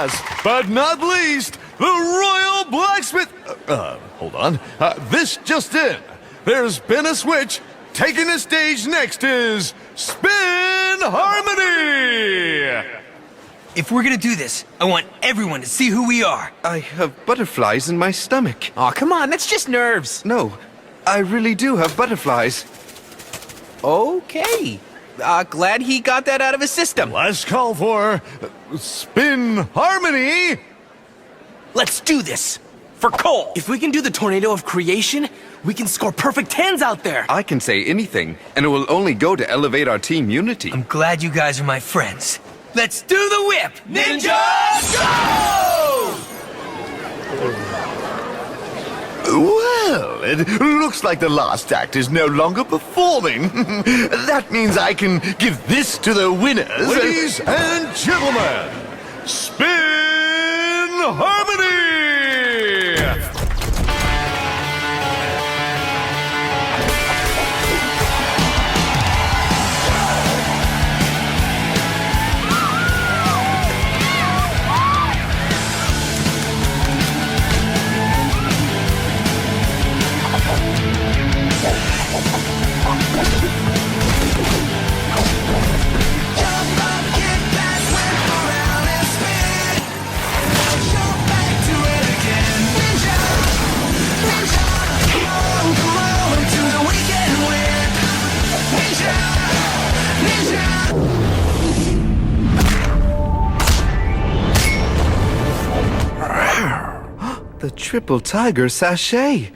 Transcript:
last but not least, the Royal Blacksmith... hold on. This just in. There's been a switch. Taking the stage next is Spin Harmony! If we're gonna do this, I want everyone to see who we are. I have butterflies in my stomach. Aw, come on, that's just nerves. No, I really do have butterflies. Okay. Glad he got that out of his system. Last call for Spin Harmony! Let's do this! For Cole! If we can do the tornado of creation, we can score perfect tens out there! I can say anything, and it will only go to elevate our team unity. I'm glad you guys are my friends. Let's do the whip! Ninjago! Well, it looks like the last act is no longer performing. That means I can give this to the winners. Ladies and gentlemen, Spin Harmony! The triple tiger sachet.